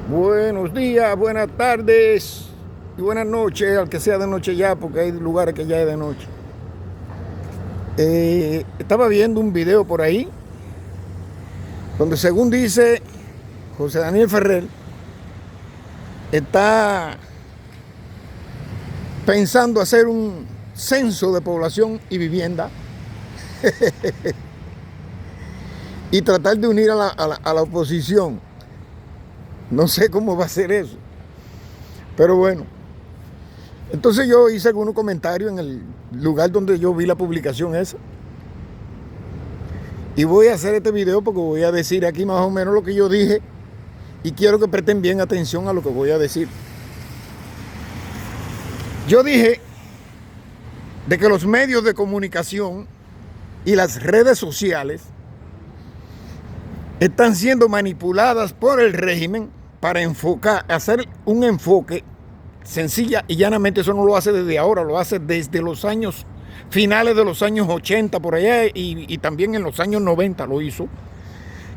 Buenos días, buenas tardes y buenas noches, al que sea de noche ya, porque hay lugares que ya es de noche. Estaba viendo un video por ahí, donde según dice José Daniel Ferrer, está pensando hacer un censo de población y vivienda y tratar de unir a la oposición. No sé cómo va a ser eso, pero bueno. Entonces yo hice algunos comentarios en el lugar donde yo vi la publicación esa. Y voy a hacer este video porque voy a decir aquí más o menos lo que yo dije y quiero que presten bien atención a lo que voy a decir. Yo dije de que los medios de comunicación y las redes sociales están siendo manipuladas por el régimen para hacer un enfoque sencilla y llanamente. Eso no lo hace desde ahora, lo hace desde los años finales de los años 80 por allá y también en los años 90 lo hizo,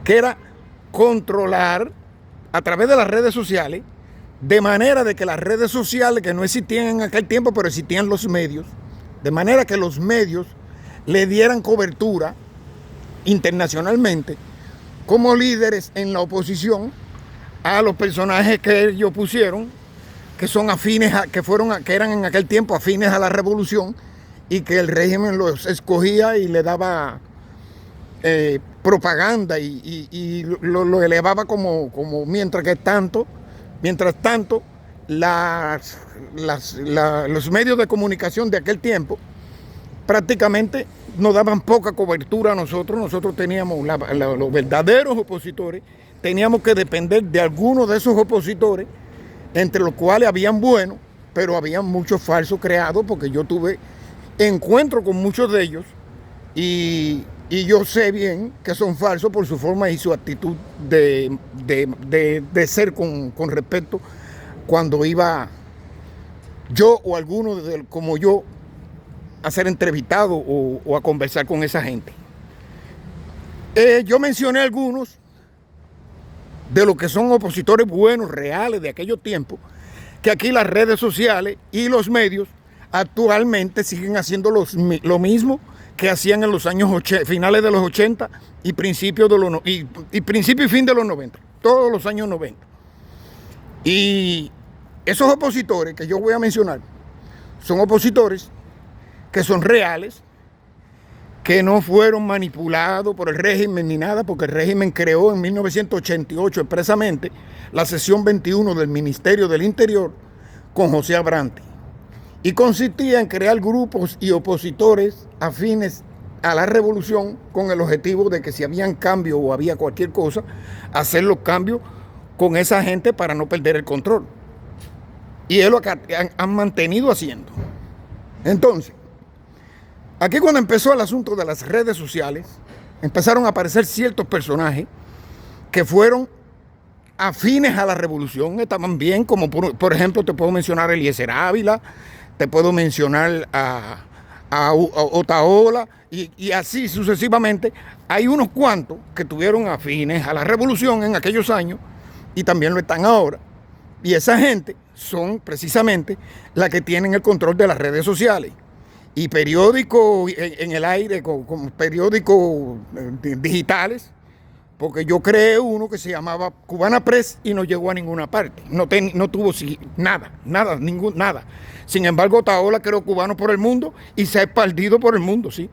que era controlar a través de las redes sociales, de manera de que las redes sociales, que no existían en aquel tiempo, pero existían los medios, de manera que los medios le dieran cobertura internacionalmente como líderes en la oposición a los personajes que ellos pusieron, que son afines que eran en aquel tiempo afines a la revolución, y que el régimen los escogía y le daba propaganda y lo elevaba como mientras tanto los medios de comunicación de aquel tiempo prácticamente nos daban poca cobertura a nosotros. Nosotros teníamos los verdaderos opositores, teníamos que depender de algunos de esos opositores, entre los cuales habían buenos, pero habían muchos falsos creados, porque yo tuve encuentro con muchos de ellos y yo sé bien que son falsos por su forma y su actitud de ser con respecto cuando iba yo o alguno como yo a ser entrevistado o a conversar con esa gente. Yo mencioné algunos de los que son opositores buenos, reales de aquellos tiempos, que aquí las redes sociales y los medios actualmente siguen haciendo lo mismo que hacían en los años 80, finales de los 80 y principio y fin de los 90, todos los años 90. Y esos opositores que yo voy a mencionar son opositores que son reales, que no fueron manipulados por el régimen ni nada, porque el régimen creó en 1988 expresamente la sección 21 del Ministerio del Interior con José Abrantes, y consistía en crear grupos y opositores afines a la revolución con el objetivo de que si habían cambios o había cualquier cosa, hacer los cambios con esa gente para no perder el control. Y es lo que han mantenido haciendo. Entonces, aquí cuando empezó el asunto de las redes sociales, empezaron a aparecer ciertos personajes que fueron afines a la revolución, estaban bien, como por ejemplo te puedo mencionar a Eliezer Ávila, te puedo mencionar a Otaola y así sucesivamente. Hay unos cuantos que tuvieron afines a la revolución en aquellos años y también lo están ahora. Y esa gente son precisamente la que tienen el control de las redes sociales. Y periódicos en el aire, con periódicos digitales, porque yo creé uno que se llamaba Cubana Press y no llegó a ninguna parte, no tuvo nada. Sin embargo, Otaola creó Cubano por el Mundo y se ha expandido por el mundo, ¿sí?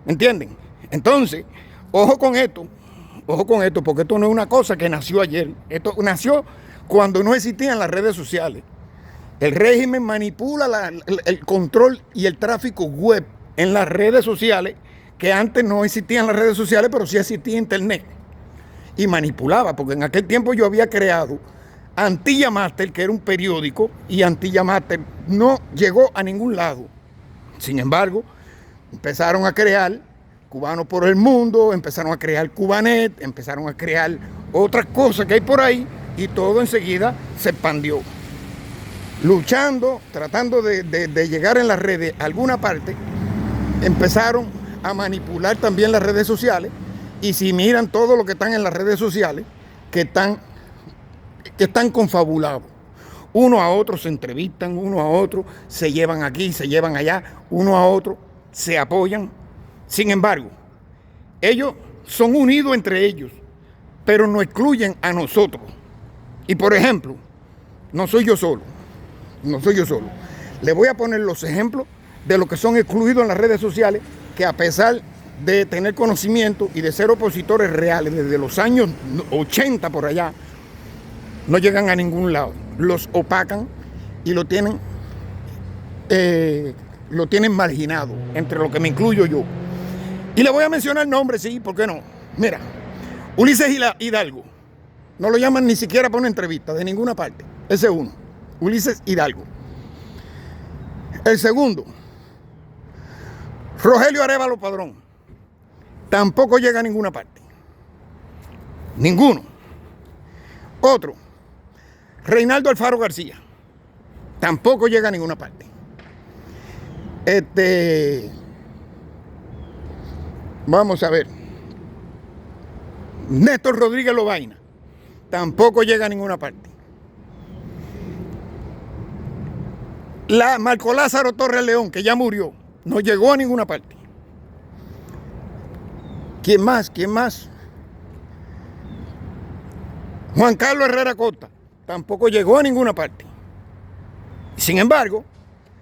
¿Me entienden? Entonces, ojo con esto, porque esto no es una cosa que nació ayer, esto nació cuando no existían las redes sociales. El régimen manipula el control y el tráfico web en las redes sociales, que antes no existían las redes sociales, pero sí existía internet. Y manipulaba, porque en aquel tiempo yo había creado Antilla Master, que era un periódico, y Antilla Master no llegó a ningún lado. Sin embargo, empezaron a crear Cubanos por el Mundo, empezaron a crear Cubanet, empezaron a crear otras cosas que hay por ahí, y todo enseguida se expandió. Luchando, tratando de llegar en las redes a alguna parte, empezaron a manipular también las redes sociales. Y si miran todo lo que están en las redes sociales, que están que están confabulados. Uno a otro se entrevistan, uno a otro se llevan aquí, se llevan allá, uno a otro se apoyan. Sin embargo, ellos son unidos entre ellos, pero no excluyen a nosotros. Y por ejemplo, no soy yo solo. Le voy a poner los ejemplos de los que son excluidos en las redes sociales, que a pesar de tener conocimiento y de ser opositores reales desde los años 80 por allá, no llegan a ningún lado. Los opacan y lo tienen marginado, entre lo que me incluyo yo. Y le voy a mencionar el nombre, sí, ¿por qué no? Mira, Ulises Hidalgo. No lo llaman ni siquiera para una entrevista, de ninguna parte. Ese es uno, Ulises Hidalgo. El segundo, Rogelio Arévalo Padrón. Tampoco llega a ninguna parte. Ninguno. Otro, Reinaldo Alfaro García. Tampoco llega a ninguna parte. Vamos a ver. Néstor Rodríguez Lobaina. Tampoco llega a ninguna parte. Marco Lázaro Torres León, que ya murió, no llegó a ninguna parte. ¿Quién más? Juan Carlos Herrera Costa, tampoco llegó a ninguna parte. Sin embargo,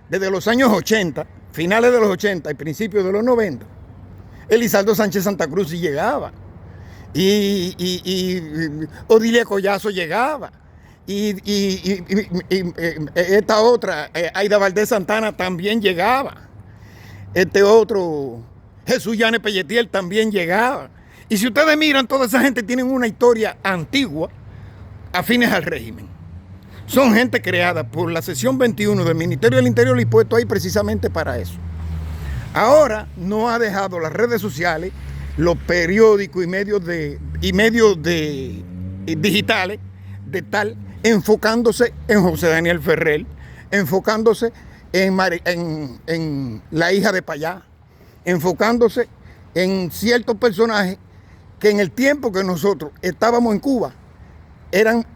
desde los años 80, finales de los 80 y principios de los 90, Elizaldo Sánchez Santa Cruz sí llegaba. Y Odilia Collazo llegaba. Y esta otra, Aida Valdés Santana, también llegaba. Este otro, Jesús Llanes Pelletier, también llegaba. Y si ustedes miran, toda esa gente tiene una historia antigua afines al régimen. Son gente creada por la sección 21 del Ministerio del Interior y puesto ahí precisamente para eso. Ahora no ha dejado las redes sociales, los periódicos y medios digitales de tal, enfocándose en José Daniel Ferrer, enfocándose en la hija de Payá, enfocándose en ciertos personajes que en el tiempo que nosotros estábamos en Cuba,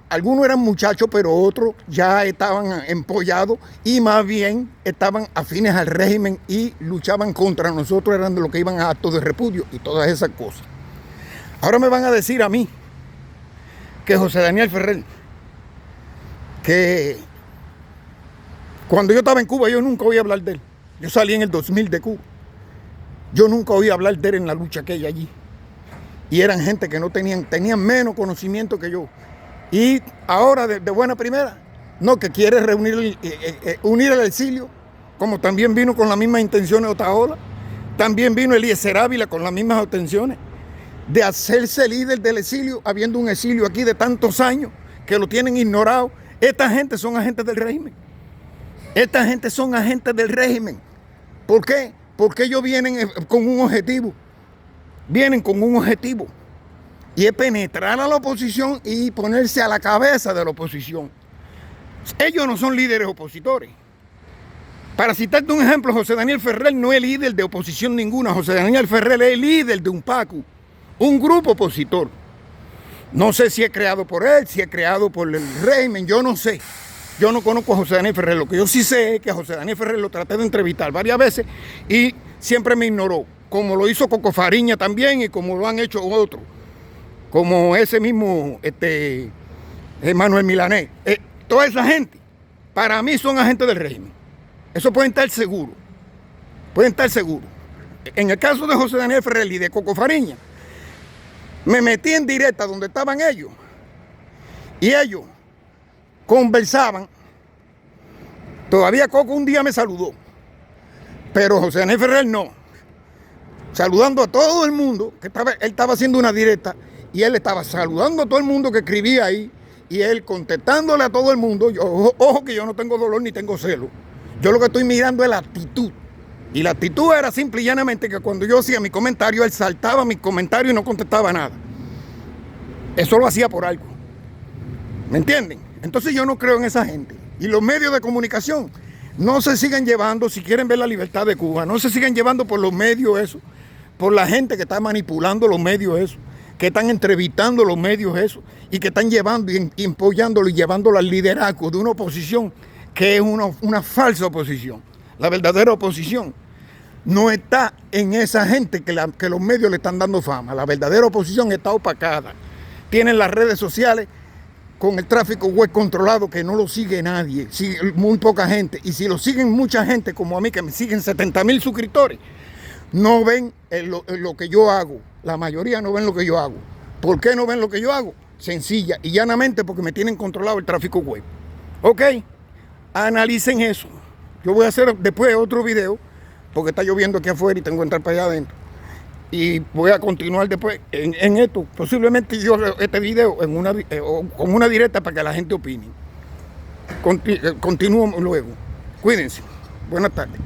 algunos eran muchachos, pero otros ya estaban empollados y más bien estaban afines al régimen y luchaban contra nosotros, eran de los que iban a actos de repudio y todas esas cosas. Ahora me van a decir a mí que José Daniel Ferrer, que cuando yo estaba en Cuba yo nunca oí hablar de él. Yo salí en el 2000 de Cuba. Yo nunca oí hablar de él en la lucha que hay allí. Y eran gente que no tenían menos conocimiento que yo. Y ahora de buena primera, no, que quiere unir el exilio, como también vino con las mismas intenciones Otaola, también vino Eliezer Ávila con las mismas intenciones de hacerse líder del exilio, habiendo un exilio aquí de tantos años que lo tienen ignorado. Esta gente son agentes del régimen. Esta gente son agentes del régimen. ¿Por qué? Porque ellos vienen con un objetivo. Vienen con un objetivo. Y es penetrar a la oposición y ponerse a la cabeza de la oposición. Ellos no son líderes opositores. Para citarte un ejemplo, José Daniel Ferrer no es líder de oposición ninguna. José Daniel Ferrer es líder de un PACU, un grupo opositor. No sé si es creado por él, si es creado por el régimen, yo no sé. Yo no conozco a José Daniel Ferrer. Lo que yo sí sé es que a José Daniel Ferrer lo traté de entrevistar varias veces y siempre me ignoró, como lo hizo Coco Fariña también y como lo han hecho otros, como ese mismo Manuel Milanés. Toda esa gente, para mí son agentes del régimen. Eso pueden estar seguros. Pueden estar seguros. En el caso de José Daniel Ferrer y de Coco Fariña, me metí en directa donde estaban ellos y ellos conversaban. Todavía Coco un día me saludó, pero José Daniel Ferrer no. Saludando a todo el mundo, él estaba haciendo una directa y él estaba saludando a todo el mundo que escribía ahí y él contestándole a todo el mundo. Ojo que yo no tengo dolor ni tengo celo. Yo lo que estoy mirando es la actitud. Y la actitud era simple y llanamente que cuando yo hacía mi comentario, él saltaba mi comentario y no contestaba nada. Eso lo hacía por algo. ¿Me entienden? Entonces yo no creo en esa gente. Y los medios de comunicación no se sigan llevando, si quieren ver la libertad de Cuba, no se sigan llevando por los medios eso, por la gente que está manipulando los medios eso, que están entrevistando los medios eso, y que están llevando y apoyándolo y llevándolo al liderazgo de una oposición que es una falsa oposición. La verdadera oposición no está en esa gente que los medios le están dando fama. La verdadera oposición está opacada. Tienen las redes sociales con el tráfico web controlado, que no lo sigue nadie, sigue muy poca gente. Y si lo siguen mucha gente, como a mí, que me siguen 70,000 suscriptores, no ven lo que yo hago. La mayoría no ven lo que yo hago. ¿Por qué no ven lo que yo hago? Sencilla y llanamente porque me tienen controlado el tráfico web. ¿Ok? Analicen eso. Yo voy a hacer después otro video, porque está lloviendo aquí afuera y tengo que entrar para allá adentro. Y voy a continuar después en esto. Posiblemente yo haga este video con una directa para que la gente opine. Continúo luego. Cuídense. Buenas tardes.